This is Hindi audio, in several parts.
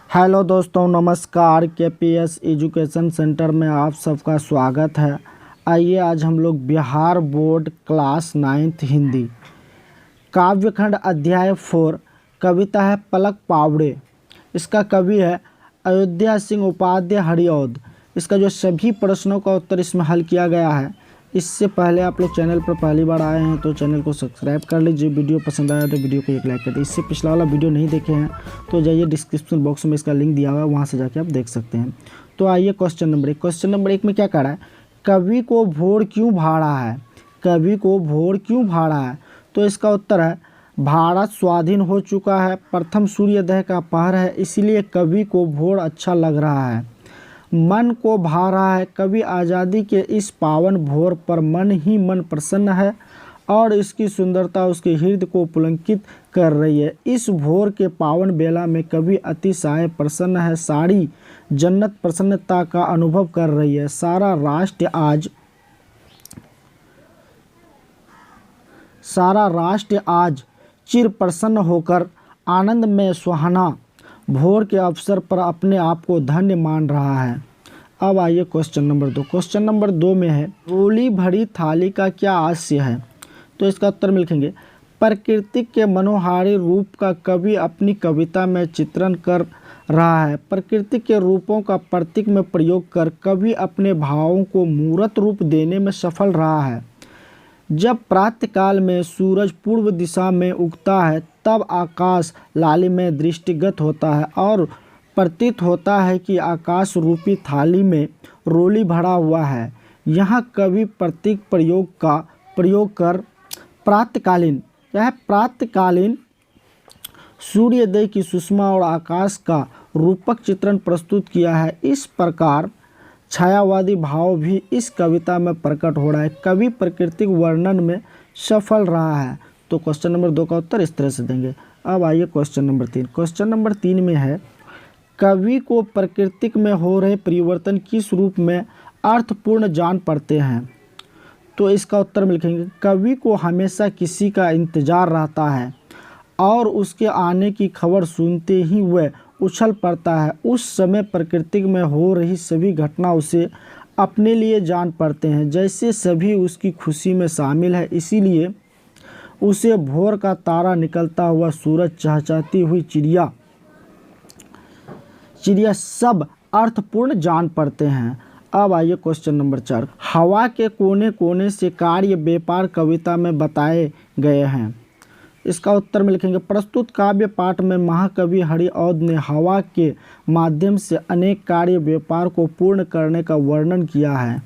हेलो दोस्तों, नमस्कार। केपीएस एजुकेशन सेंटर में आप सबका स्वागत है। आइए आज हम लोग Bihar board class 9th Hindi काव्यखंड अध्याय 4 कविता है पलक पावड़े। इसका कवि है अयोध्या सिंह उपाध्याय हरिऔध। इसका जो सभी प्रश्नों का उत्तर इसमें हल किया गया है। इससे पहले आप लोग चैनल पर पहली बार आए हैं तो चैनल को सब्सक्राइब कर लीजिए। वीडियो पसंद आया तो वीडियो को एक लाइक कर दीजिए। इससे पिछला वाला वीडियो नहीं देखे हैं तो जाइए, डिस्क्रिप्शन बॉक्स में इसका लिंक दिया हुआ है, वहाँ से जाके आप देख सकते हैं। तो आइए क्वेश्चन नंबर 1। क्वेश्चन नंबर 1 में क्या कह रहा है? कवि को भोर क्यों भाड़ा है? कवि को भोर क्यों भाड़ा है? तो इसका उत्तर है भारत स्वाधीन हो चुका है, प्रथम सूर्योदय का पहर है, इसलिए कवि को भोर अच्छा लग रहा है। मन को भा रहा है। कवि आज़ादी के इस पावन भोर पर मन ही मन प्रसन्न है और इसकी सुंदरता उसके हृदय को पुलकित कर रही है। इस भोर के पावन बेला में कवि अतिशय प्रसन्न है। सारी जन्नत प्रसन्नता का अनुभव कर रही है। सारा राष्ट्र आज चिर प्रसन्न होकर आनंद में सुहाना भोर के अवसर पर अपने आप को धन्य मान रहा है। अब आइए क्वेश्चन नंबर 2। क्वेश्चन नंबर 2 में है रोली भरी थाली का क्या आशय है? तो इसका उत्तर में लिखेंगे प्रकृति के मनोहारी रूप का कवि अपनी कविता में चित्रण कर रहा है। प्रकृति के रूपों का प्रतीक में प्रयोग कर कवि अपने भावों को मूर्त रूप देने में सफल रहा है। जब प्रातःकाल में सूरज पूर्व दिशा में उगता है तब आकाश लालिमय दृष्टिगत होता है और प्रतीत होता है कि आकाश रूपी थाली में रोली भरा हुआ है। यहाँ कवि प्रतीक प्रयोग कर प्रातःकालीन सूर्योदय की सुषमा और आकाश का रूपक चित्रण प्रस्तुत किया है। इस प्रकार छायावादी भाव भी इस कविता में प्रकट हो रहा है। कवि प्राकृतिक वर्णन में सफल रहा है। तो क्वेश्चन नंबर 2 का उत्तर इस तरह से देंगे। अब आइए क्वेश्चन नंबर 3। क्वेश्चन नंबर 3 में है कवि को प्रकृति में हो रहे परिवर्तन किस रूप में अर्थपूर्ण जान पड़ते हैं? तो इसका उत्तर में लिखेंगे कवि को हमेशा किसी का इंतजार रहता है और उसके आने की खबर सुनते ही वह उछल पड़ता है। उस समय प्रकृति में हो रही सभी घटना उसे अपने लिए जान पड़ते हैं, जैसे सभी उसकी खुशी में शामिल है। इसीलिए उसे भोर का तारा, निकलता हुआ सूरज, चहचहाती हुई चिड़िया सब अर्थपूर्ण जान पड़ते हैं। अब आइए क्वेश्चन नंबर 4। हवा के कोने कोने से कार्य व्यापार कविता में बताए गए हैं। इसका उत्तर में लिखेंगे प्रस्तुत काव्य पाठ में महाकवि हरिऔध ने हवा के माध्यम से अनेक कार्य व्यापार को पूर्ण करने का वर्णन किया है।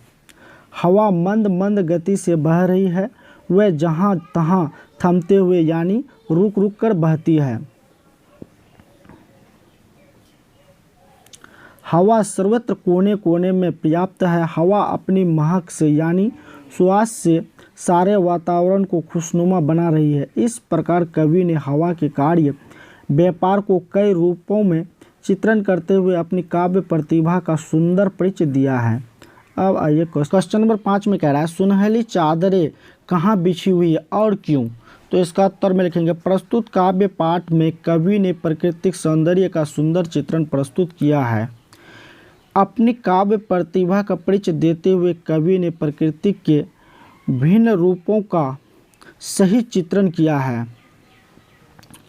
हवा मंद मंद गति से बह रही है। वह जहाँ तहाँ थमते हुए यानी रुक रुक कर बहती है। हवा सर्वत्र कोने कोने में पर्याप्त है। हवा अपनी महक से यानी सुवास से सारे वातावरण को खुशनुमा बना रही है। इस प्रकार कवि ने हवा के कार्य व्यापार को कई रूपों में चित्रण करते हुए अपनी काव्य प्रतिभा का सुंदर परिचय दिया है। अब आइए क्वेश्चन नंबर 5 में कह रहा है सुनहली चादरें कहाँ बिछी हुई है और क्यों? तो इसका उत्तर में लिखेंगे प्रस्तुत काव्य पाठ में कवि ने प्राकृतिक सौंदर्य का सुंदर चित्रण प्रस्तुत किया है। अपनी काव्य प्रतिभा का परिचय देते हुए कवि ने प्रकृति के भिन्न रूपों का सही चित्रण किया है।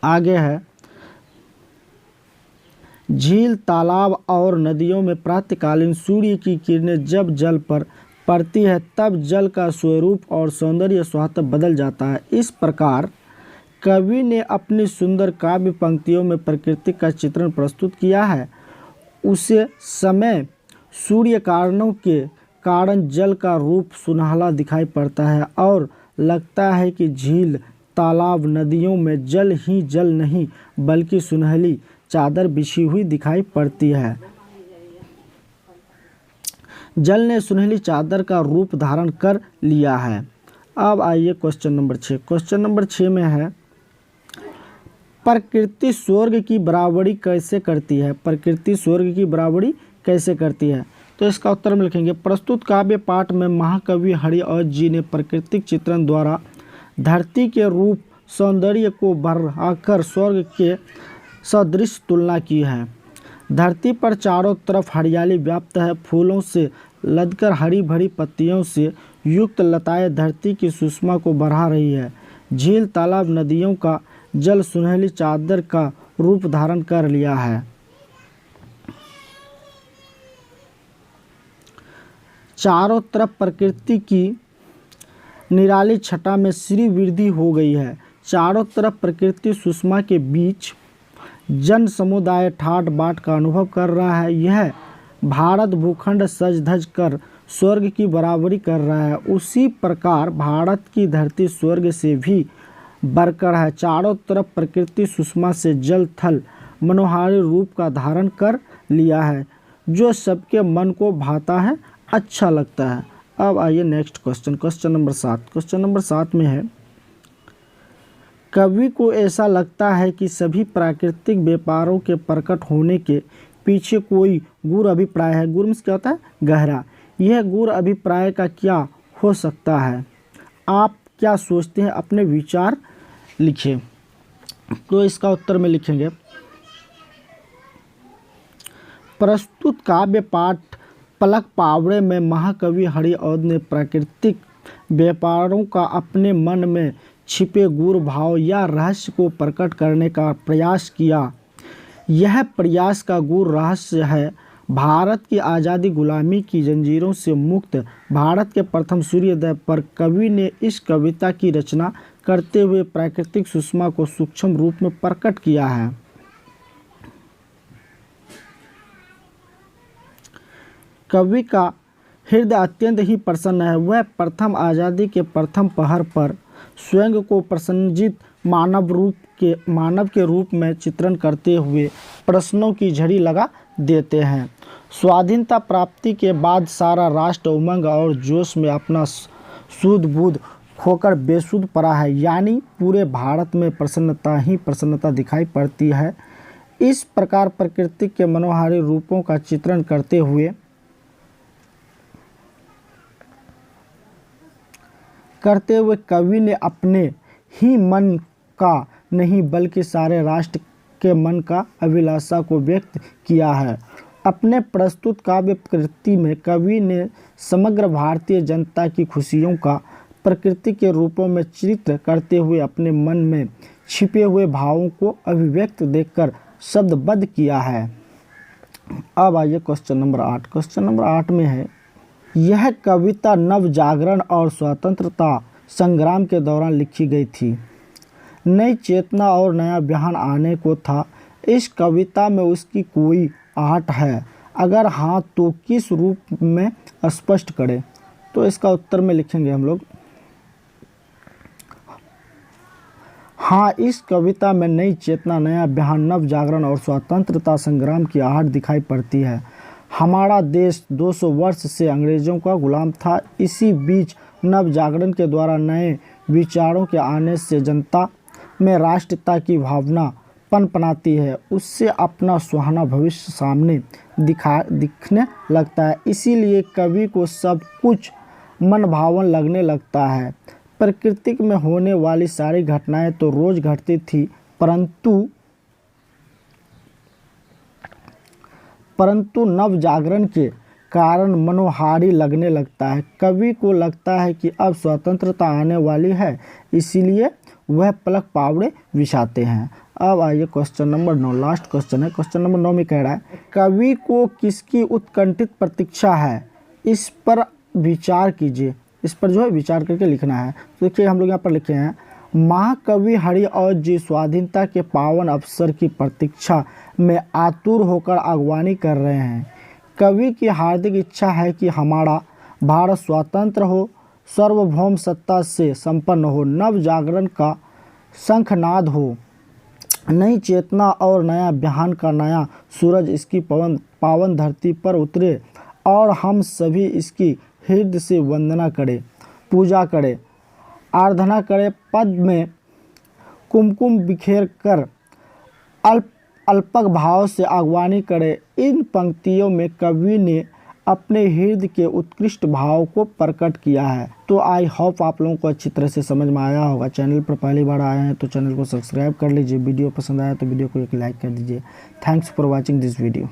आगे है झील, तालाब और नदियों में प्रातःकालीन सूर्य की किरणें जब जल पर पड़ती है तब जल का स्वरूप और सौंदर्य स्वतः बदल जाता है। इस प्रकार कवि ने अपनी सुंदर काव्य पंक्तियों में प्रकृति का चित्रण प्रस्तुत किया है। उसे समय सूर्य कारणों के कारण जल का रूप सुनहला दिखाई पड़ता है और लगता है कि झील, तालाब, नदियों में जल ही जल नहीं बल्कि सुनहली चादर बिछी हुई दिखाई पड़ती है। जल ने सुनहली चादर का रूप धारण कर लिया है। अब आइए क्वेश्चन नंबर 6। क्वेश्चन नंबर 6 में है प्रकृति स्वर्ग की बराबरी कैसे करती है? प्रकृति स्वर्ग की बराबरी कैसे करती है? तो इसका उत्तर में लिखेंगे प्रस्तुत काव्य पाठ में महाकवि हरिऔध जी ने प्राकृतिक चित्रण द्वारा धरती के रूप सौंदर्य को बढ़ाकर स्वर्ग के सदृश तुलना की है। धरती पर चारों तरफ हरियाली व्याप्त है। फूलों से लदकर हरी भरी पत्तियों से युक्त लताएं धरती की सुषमा को बढ़ा रही है। झील, तालाब, नदियों का जल सुनहली चादर का रूप धारण कर लिया है। चारों तरफ प्रकृति की निराली छटा में श्री वृद्धि हो गई है। चारों तरफ प्रकृति सुषमा के बीच जन समुदाय ठाट बाट का अनुभव कर रहा है। यह भारत भूखंड सज धज कर स्वर्ग की बराबरी कर रहा है। उसी प्रकार भारत की धरती स्वर्ग से भी बढ़कर है। चारों तरफ प्रकृति सुषमा से जल थल मनोहारी रूप का धारण कर लिया है, जो सबके मन को भाता है, अच्छा लगता है। अब आइए next question, question number 7। Question number 7 में है, कवि को ऐसा लगता है कि सभी प्राकृतिक व्यापारों के प्रकट होने के पीछे कोई गूढ़ अभिप्राय है। गूढ़ मीन्स क्या होता है? गहरा। यह गूढ़ अभिप्राय का क्या हो सकता है? आप क्या सोचते हैं? अपने विचार लिखिए। तो इसका उत्तर में लिखेंगे, प्रस्तुत काव्य पाठ पलक पावड़े में महाकवि हरिऔध ने प्राकृतिक व्यापारों का अपने मन में छिपे गूढ़ भाव या रहस्य को प्रकट करने का प्रयास किया। यह प्रयास का गूढ़ रहस्य है भारत की आज़ादी, गुलामी की जंजीरों से मुक्त भारत के प्रथम सूर्योदय पर कवि ने इस कविता की रचना करते हुए प्राकृतिक सुषमा को सूक्ष्म रूप में प्रकट किया है। कवि का हृदय अत्यंत ही प्रसन्न है। वह प्रथम आज़ादी के प्रथम पहर पर स्वयं को प्रसन्नजित मानव के रूप में चित्रण करते हुए प्रश्नों की झड़ी लगा देते हैं। स्वाधीनता प्राप्ति के बाद सारा राष्ट्र उमंग और जोश में अपना सूद बूद खोकर बेसुध पड़ा है, यानी पूरे भारत में प्रसन्नता ही प्रसन्नता दिखाई पड़ती है। इस प्रकार प्रकृति के मनोहारी रूपों का चित्रण करते हुए कवि ने अपने ही मन का नहीं बल्कि सारे राष्ट्र के मन का अभिलाषा को व्यक्त किया है। अपने प्रस्तुत काव्य कृति में कवि ने समग्र भारतीय जनता की खुशियों का प्रकृति के रूपों में चित्रित करते हुए अपने मन में छिपे हुए भावों को अभिव्यक्त देखकर शब्दबद्ध किया है। अब आइए क्वेश्चन नंबर 8। क्वेश्चन नंबर 8 में है, यह कविता नव जागरण और स्वतंत्रता संग्राम के दौरान लिखी गई थी। नई चेतना और नया बयान आने को था। इस कविता में उसकी कोई आहट है? अगर हाँ तो किस रूप में स्पष्ट करें? तो इसका उत्तर में लिखेंगे हम लोग, हाँ, इस कविता में नई चेतना, नया बयान, नव जागरण और स्वतंत्रता संग्राम की आहट दिखाई पड़ती है। हमारा देश 200 वर्ष से अंग्रेजों का गुलाम था। इसी बीच नव जागरण के द्वारा नए विचारों के आने से जनता में राष्ट्रीयता की भावना पनपनाती है। उससे अपना सुहाना भविष्य सामने दिखने लगता है। इसीलिए कवि को सब कुछ मन भावन लगने लगता है। प्रकृति में होने वाली सारी घटनाएं तो रोज घटती थी, परंतु नव जागरण के कारण मनोहारी लगने लगता है। कवि को लगता है कि अब स्वतंत्रता आने वाली है, इसीलिए वह पलक पावड़े बिछाते हैं। अब आइए क्वेश्चन नंबर 9, लास्ट क्वेश्चन है। क्वेश्चन नंबर 9 में कह रहा है, कवि को किसकी उत्कंठित प्रतीक्षा है? इस पर विचार कीजिए। इस पर जो है विचार करके लिखना है। तो देखिए हम लोग यहाँ पर लिखे हैं, महाकवि हरिऔध जी स्वाधीनता के पावन अवसर की प्रतीक्षा में आतुर होकर अगवानी कर रहे हैं। कवि की हार्दिक इच्छा है कि हमारा भारत स्वतंत्र हो, सार्वभौम सत्ता से संपन्न हो, नव जागरण का शंखनाद हो, नई चेतना और नया बयान का नया सूरज इसकी पावन धरती पर उतरे और हम सभी इसकी हृदय से वंदना करें, पूजा करें, आराधना करें, पद में कुमकुम बिखेर कर अल्पक भाव से अगवानी करें। इन पंक्तियों में कवि ने अपने हृदय के उत्कृष्ट भाव को प्रकट किया है। तो आई होप आप लोगों को अच्छी तरह से समझ में आया होगा। चैनल पर पहली बार आए हैं तो चैनल को सब्सक्राइब कर लीजिए। वीडियो पसंद आया तो वीडियो को एक लाइक कर दीजिए। Thanks for watching this video.